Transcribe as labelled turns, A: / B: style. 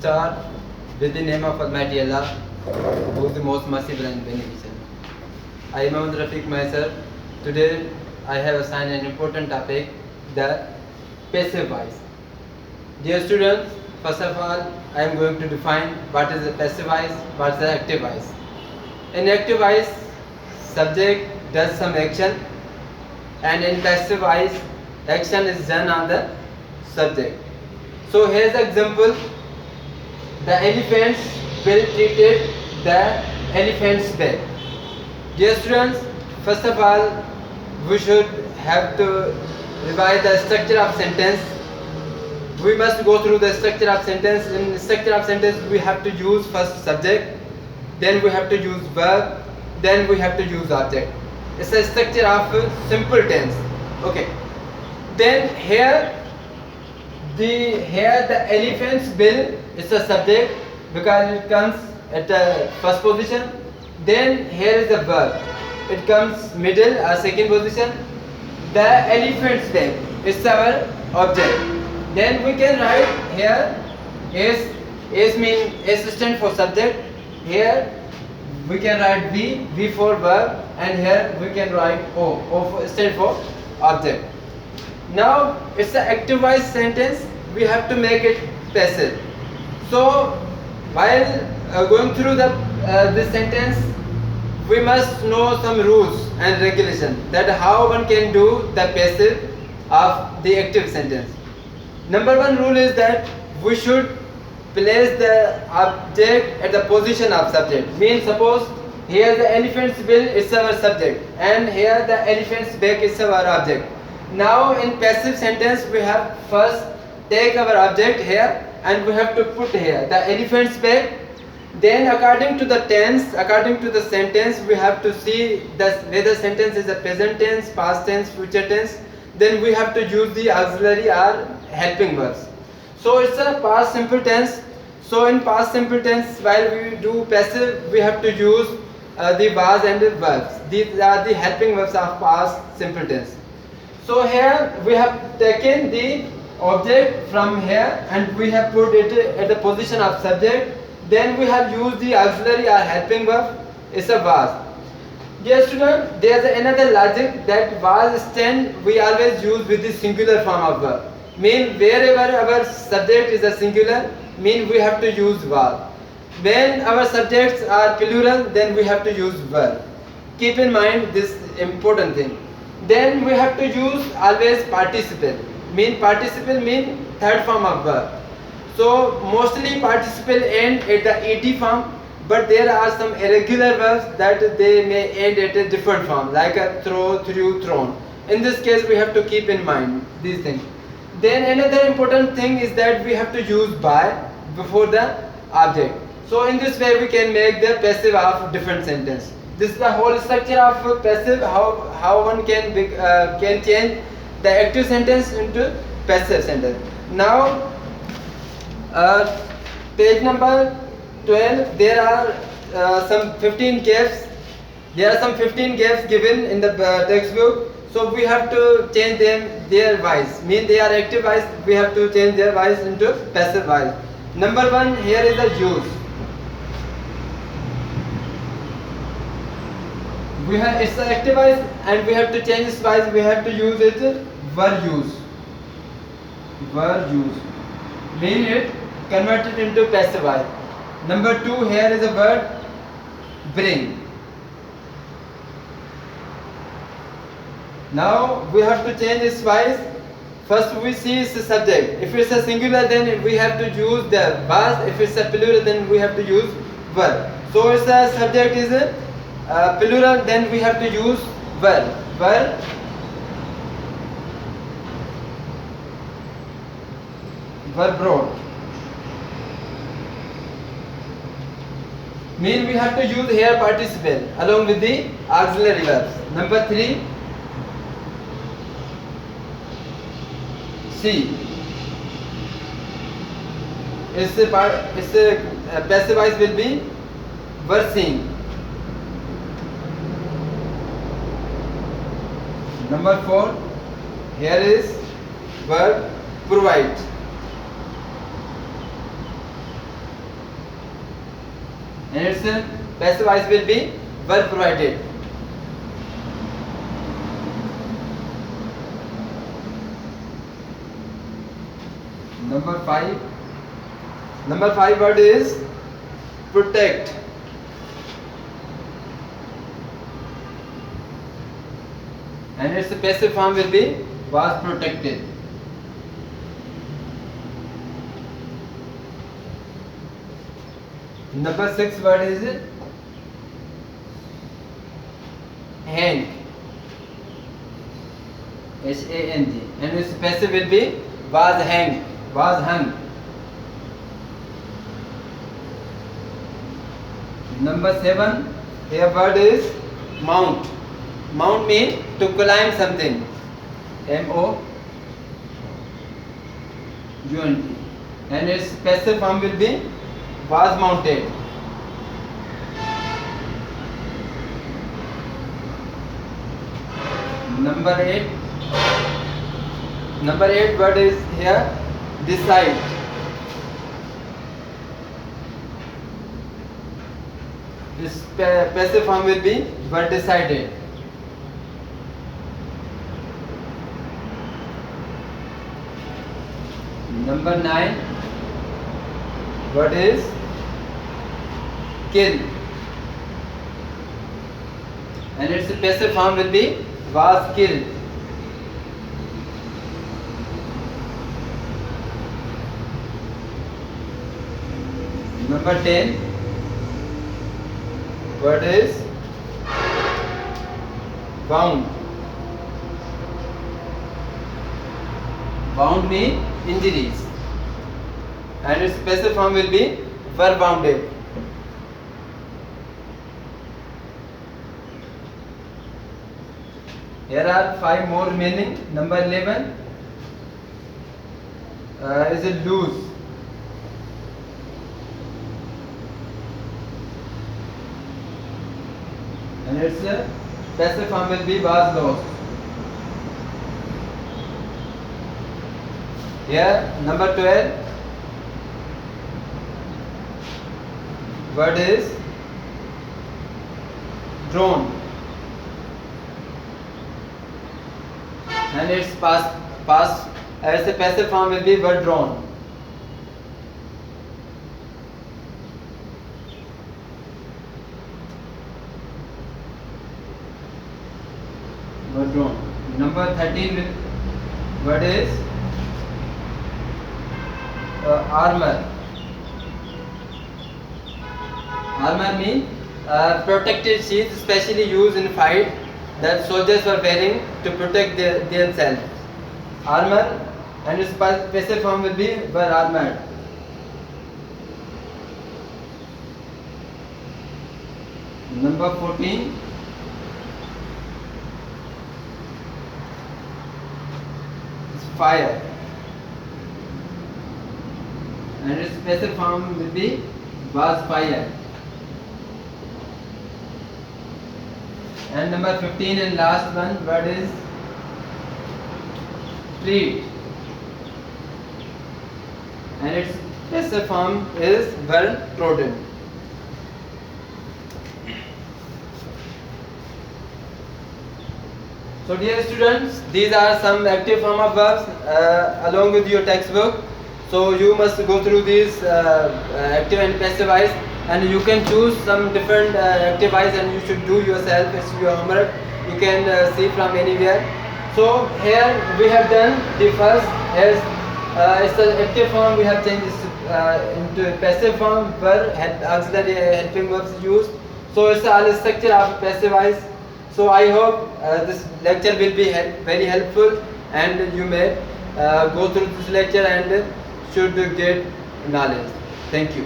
A: start with the name of Almighty Allah, who is the most merciful and beneficent. I am Mohammad Rafiq myself. Today I have assigned an important topic, the passive voice. Dear students, first of all, I am going to define what is the passive voice, what is the active voice. In active voice, subject does some action, and in passive voice, action is done on the subject. So here's the example. The elephant's bill treated the elephant's bag. Dear students, first of all, we should have to revise the structure of sentence. We must go through the structure of sentence. In structure of sentence, we have to use first subject, then we have to use verb, then we have to use object. It's a structure of simple tense. Okay. Then here the elephant's bill is a subject because it comes at the first position. Then here is the verb. It comes middle or second position. The elephant's bill is our object. Then we can write here S means S stand for subject. Here we can write V for verb, and here we can write O stand for object. Now it's an active voice sentence. We have to make it passive. So while going through this sentence, we must know some rules and regulations that how one can do the passive of the active sentence. Number one rule is that we should place the object at the position of subject. Means suppose here the elephant's bill is our subject and here the elephant's back is our object. Now in passive sentence we have first take our object here and we have to put here the elephant's back. Then according to the tense, according to the sentence, we have to see whether sentence is a present tense, past tense, future tense. Then we have to use the auxiliary or helping verbs. So it's a past simple tense. So in past simple tense, while we do passive, we have to use the was and the verbs. These are the helping verbs of past simple tense. So here we have taken the object from here and we have put it at the position of subject. Then we have used the auxiliary or helping verb. It's a was. Dear student, there is another logic that was stand we always use with the singular form of verb. Mean wherever our subject is a singular, mean we have to use was. When our subjects are plural, then we have to use verb. Keep in mind this important thing. Then we have to use always participle. Mean participle mean third form of verb. So mostly participle end at the ed form, but there are some irregular verbs that they may end at a different form, like a throw, threw, thrown. In this case, we have to keep in mind these things. Then another important thing is that we have to use by before the object. So in this way, we can make the passive of different sentence. This is the whole structure of passive. How one can change the active sentence into passive sentence. Now, page number 12. There are some 15 gaps. There are some 15 gaps given in the textbook. So we have to change them their voice. Mean they are active voice. We have to change their voice into passive voice. Number one, here is the use. It's the active voice and we have to change this voice. We have to use it were use. Were use. Mean it converted into passive voice. Number two, here is a word bring. Now we have to change this voice. First we see it's a subject. If it's a singular, then we have to use the was. If it's a plural, then we have to use were. So if the subject is a plural, then we have to use were. Were brought. Mean we have to use here participle along with the auxiliary verbs. Number three, see. Its passive voice will be were seen. Number 4, here is verb provide. and its passive voice will be verb provided. Number 5 word is protect. And its passive form will be was protected. Number 6 word is hang. H-A-N-G. And its passive will be was hang. Was hung. Number 7, here word is mount. Mount means to climb something. M-O-U-N-T. And its passive form will be was mounted. Number 8 word is here decide. This passive form will be were decided. Number 9 word is kill, and its passive form will be was killed. Number 10 word is bound. Bound means injuries, and its passive form will be were bounded. Here are 5 more remaining. Number 11 is a lose. And its passive form will be was lost. Here number 12 word is drawn, and its past as a passive form will be were drawn. Were drawn. Number 13 word is armor. Armor means protective sheath, especially used in fight that soldiers were wearing to protect themselves. Armor, and its passive form will be were armored. Number 14 is fire, and its passive form will be was fire. And number 15 and last one word is treat, and its passive form is were trodden. So dear students, these are some active form of verbs along with your textbook. So you must go through these active and passive voice, and you can choose some different active voice, and you should do yourself. It's your homework. You can see from anywhere. So here we have done the first. As it's the active form, we have changed this into passive form where auxiliary helping verbs used. So it's all structure of passive voice. So I hope this lecture will be very helpful, and you may go through this lecture and should get knowledge. Thank you.